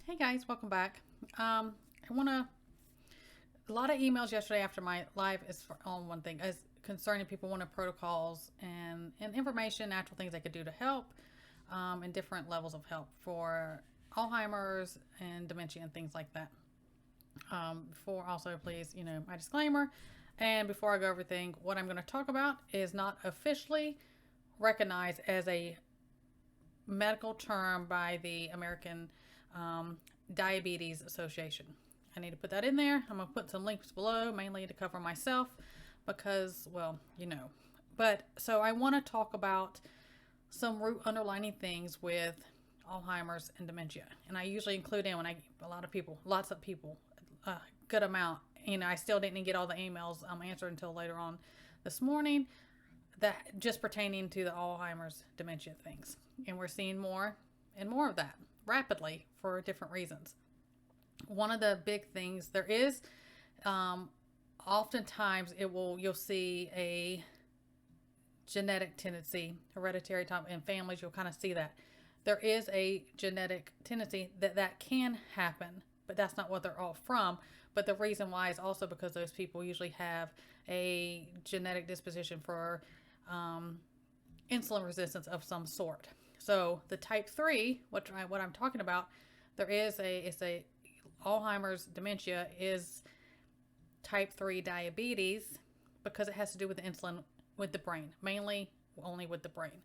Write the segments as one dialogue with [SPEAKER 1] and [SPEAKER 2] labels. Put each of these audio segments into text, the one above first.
[SPEAKER 1] Hey guys, welcome back. I want to. A lot of emails yesterday after my live is on one thing, as concerning people wanting protocols and information, natural things they could do to help, and different levels of help for Alzheimer's and dementia and things like that. Before also, please, my disclaimer, and before I go over everything, what I'm going to talk about is not officially recognized as a medical term by the American Diabetes Association. I need to put that in there. I'm going to put some links below, mainly to cover myself because, But so I want to talk about some root underlining things with Alzheimer's and dementia. And I usually include in when I lots of people, a good amount. I still didn't get all the emails answered until later on this morning, that just pertaining to the Alzheimer's dementia things. And we're seeing more and more of that rapidly for different reasons. One of the big things there is, oftentimes you'll see a genetic tendency, hereditary type in families. You'll kind of see that there is a genetic tendency that can happen, but that's not what they're all from. But the reason why is also because those people usually have a genetic disposition for insulin resistance of some sort. So the type 3, what I'm talking about, it's a Alzheimer's dementia is type 3 diabetes because it has to do with the insulin with the brain, mainly only with the brain.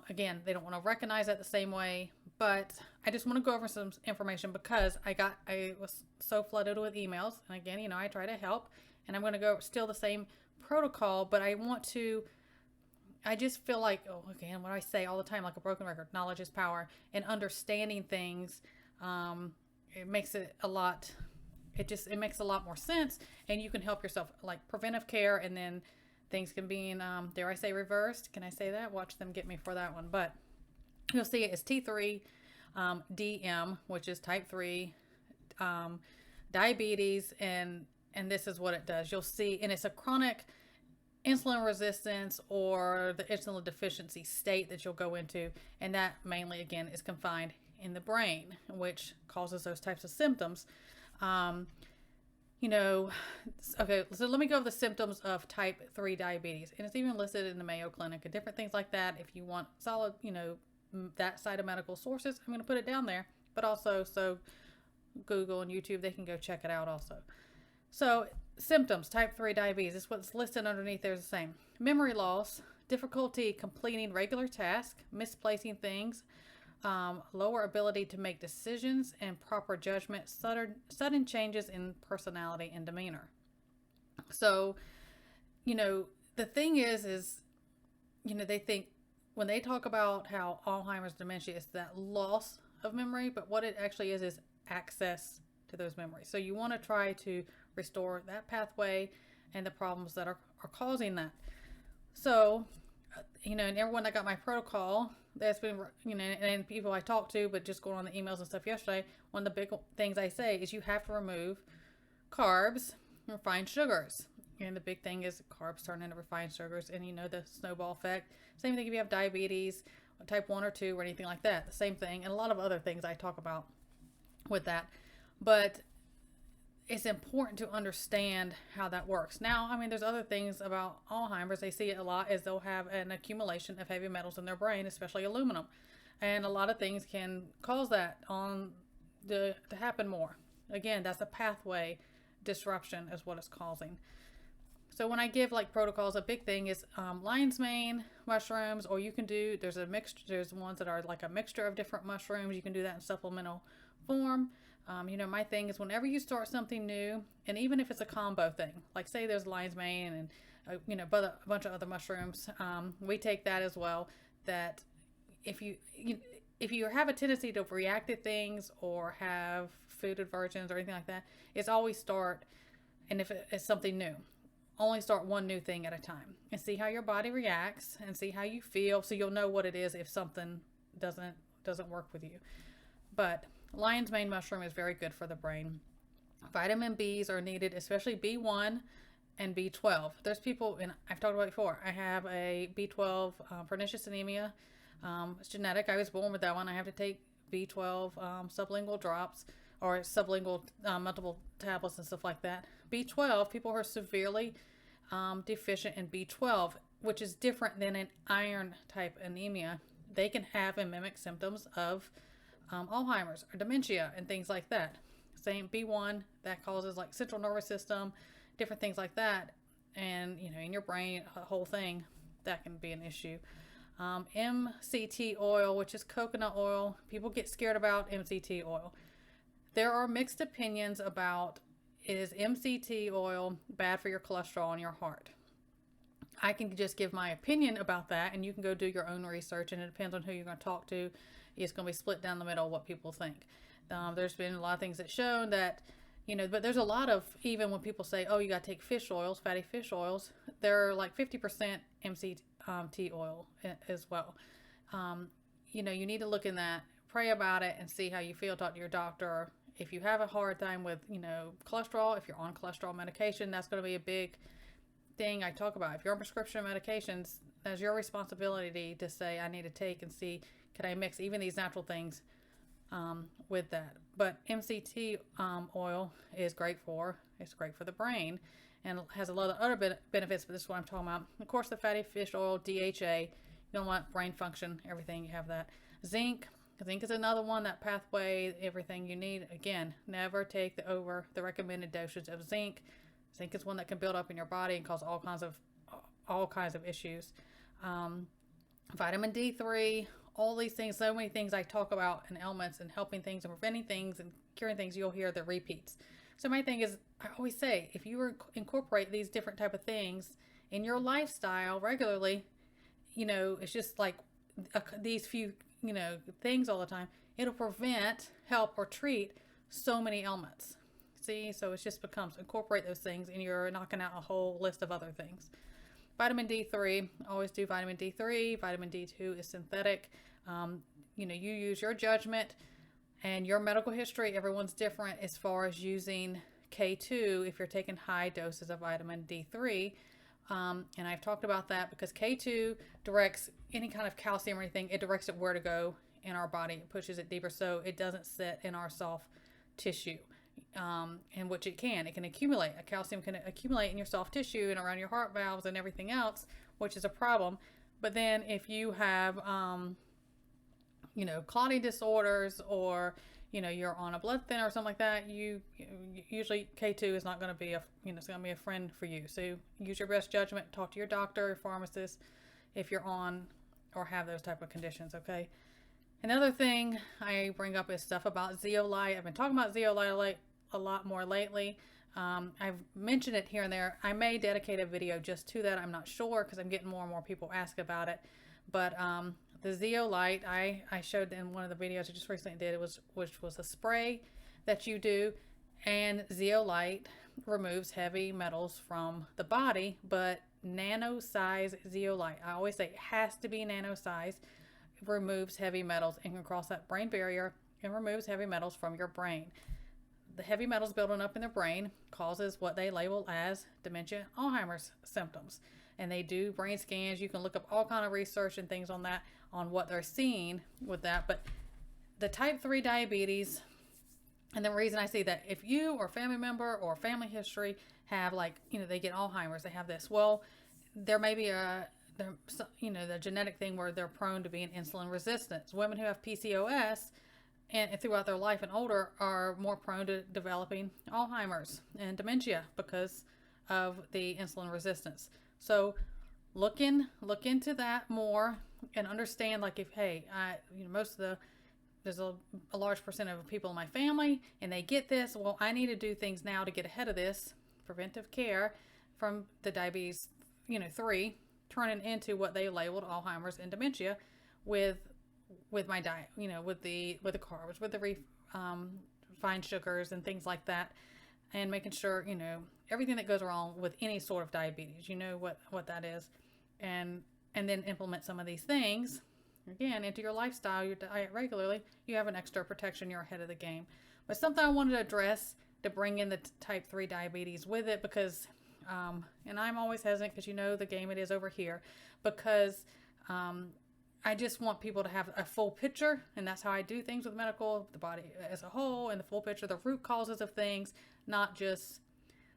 [SPEAKER 1] Again, they don't want to recognize that the same way, but I just want to go over some information because I was so flooded with emails. And again, I try to help, and I'm going to go still the same protocol, but I just feel like, again, what I say all the time, like a broken record, knowledge is power, and understanding things, it makes it makes a lot more sense, and you can help yourself, like preventive care, and then things can be, dare I say, reversed. Can I say that? Watch them get me for that one. But you'll see it is T3, DM, which is type 3, diabetes, and this is what it does. You'll see, and it's a chronic insulin resistance or the insulin deficiency state that you'll go into, and that mainly, again, is confined in the brain, which causes those types of symptoms. Okay, so let me go over the symptoms of type 3 diabetes, and it's even listed in the Mayo Clinic and different things like that. If you want solid, that side of medical sources, I'm going to put it down there, but also so Google and YouTube, they can go check it out also. So symptoms, type 3 diabetes, is what's listed underneath there is the same. Memory loss, difficulty completing regular tasks, misplacing things, lower ability to make decisions and proper judgment, sudden changes in personality and demeanor. So, the thing is, they think when they talk about how Alzheimer's dementia is that loss of memory, but what it actually is access to those memories. So you want to try to restore that pathway and the problems that are causing that. So, and everyone that got my protocol, that's been, and people I talked to, but just going on the emails and stuff yesterday, one of the big things I say is you have to remove carbs, refined sugars. And the big thing is carbs turn into refined sugars, and the snowball effect. Same thing if you have diabetes, type 1 or 2 or anything like that. The same thing, and a lot of other things I talk about with that. But it's important to understand how that works. Now, there's other things about Alzheimer's. They see it a lot as they'll have an accumulation of heavy metals in their brain, especially aluminum. And a lot of things can cause that to happen more. Again, that's a pathway disruption is what it's causing. So when I give protocols, a big thing is lion's mane mushrooms, or you can do, there's ones that are like a mixture of different mushrooms. You can do that in supplemental form. My thing is whenever you start something new, and even if it's a combo thing, like say there's lion's mane and, a bunch of other mushrooms, we take that as well, that if you have a tendency to react to things or have food aversions or anything like that, it's always start, and if it's something new, only start one new thing at a time and see how your body reacts and see how you feel, so you'll know what it is if something doesn't work with you. But lion's mane mushroom is very good for the brain. Vitamin B's are needed, especially B1 and B12. There's people, and I've talked about it before, I have a B12 pernicious anemia. It's genetic. I was born with that one. I have to take B12 sublingual drops or sublingual multiple tablets and stuff like that. B12, people who are severely deficient in B12, which is different than an iron type anemia, they can have and mimic symptoms of Alzheimer's or dementia and things like that. Same B1, that causes like central nervous system, different things like that. And, in your brain, a whole thing, that can be an issue. MCT oil, which is coconut oil. People get scared about MCT oil. There are mixed opinions about, is MCT oil bad for your cholesterol and your heart? I can just give my opinion about that, and you can go do your own research, and it depends on who you're going to talk to. It's going to be split down the middle what people think. There's been a lot of things that shown that, but there's a lot of, even when people say, oh, you got to take fish oils, fatty fish oils, they're like 50% MCT oil as well. You need to look in that, pray about it, and see how you feel. Talk to your doctor. If you have a hard time with, cholesterol, if you're on cholesterol medication, that's going to be a big thing I talk about. If you're on prescription medications, that's your responsibility to say, I need to take and see, can I mix even these natural things with that. But MCT oil is great for, it's great for the brain and has a lot of other benefits, but this is what I'm talking about. Of course, the fatty fish oil, DHA, you don't want brain function, everything, you have that. Zinc is another one, that pathway, everything you need. Again, never take over the recommended dosage of zinc. Zinc is one that can build up in your body and cause all kinds of issues. Vitamin D3, all these things, so many things I talk about in ailments and helping things and preventing things and curing things, you'll hear the repeats. So my thing is, I always say, if you incorporate these different type of things in your lifestyle regularly, it's just like these few, things all the time, it'll prevent, help, or treat so many ailments. See, so it just becomes, incorporate those things and you're knocking out a whole list of other things. Vitamin D3, always do vitamin D3. Vitamin D2 is synthetic. You use your judgment and your medical history. Everyone's different as far as using K2 if you're taking high doses of vitamin D3. And I've talked about that because K2 directs any kind of calcium or anything. It directs it where to go in our body. It pushes it deeper so it doesn't sit in our soft tissue. In which it can accumulate. A calcium can accumulate in your soft tissue and around your heart valves and everything else, which is a problem. But then if you have, clotting disorders or, you're on a blood thinner or something like that, you usually K2 is not going to be it's going to be a friend for you. So use your best judgment, talk to your doctor, your pharmacist, if you're on or have those type of conditions. Okay. Another thing I bring up is stuff about zeolite. I've been talking about zeolite a lot more lately. I've mentioned it here and there. I may dedicate a video just to that. I'm not sure because I'm getting more and more people ask about it. But the zeolite, I showed in one of the videos I just recently did, which was a spray that you do, and zeolite removes heavy metals from the body, but nano size zeolite. I always say it has to be nano size. It removes heavy metals and can cross that brain barrier and removes heavy metals from your brain. The heavy metals building up in the brain causes what they label as dementia, Alzheimer's symptoms. And they do brain scans. You can look up all kind of research and things on that, on what they're seeing with that. But the type 3 diabetes, and the reason I say that, if you or family member or family history have they get Alzheimer's, they have this, well, there may be the genetic thing where they're prone to being insulin resistant. Women who have PCOS and throughout their life and older are more prone to developing Alzheimer's and dementia because of the insulin resistance. So look into that more and understand, there's a large percent of people in my family and they get this. Well, I need to do things now to get ahead of this preventive care from the diabetes, 3, turning into what they labeled Alzheimer's and dementia with my diet, with the carbs, with the refined sugars and things like that, and making sure, everything that goes wrong with any sort of diabetes, what that is, and then implement some of these things, again, into your lifestyle, your diet regularly. You have an extra protection, you're ahead of the game. But something I wanted to address to bring in the type 3 diabetes with it because, and I'm always hesitant because the game it is over here, because I just want people to have a full picture, and that's how I do things with medical, the body as a whole, and the full picture, the root causes of things, not just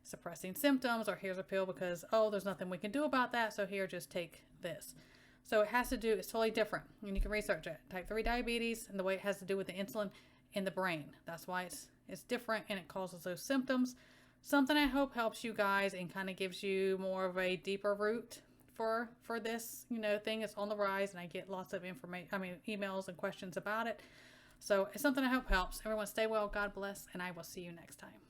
[SPEAKER 1] suppressing symptoms or here's a pill because, oh, there's nothing we can do about that, so here, just take this. So it has to do, it's totally different, and you can research it. Type 3 diabetes and the way it has to do with the insulin in the brain. That's why it's different, and it causes those symptoms. Something I hope helps you guys and kind of gives you more of a deeper root for this, thing. It's on the rise, and I get lots of emails and questions about it. So it's something I hope helps. Everyone stay well, God bless, and I will see you next time.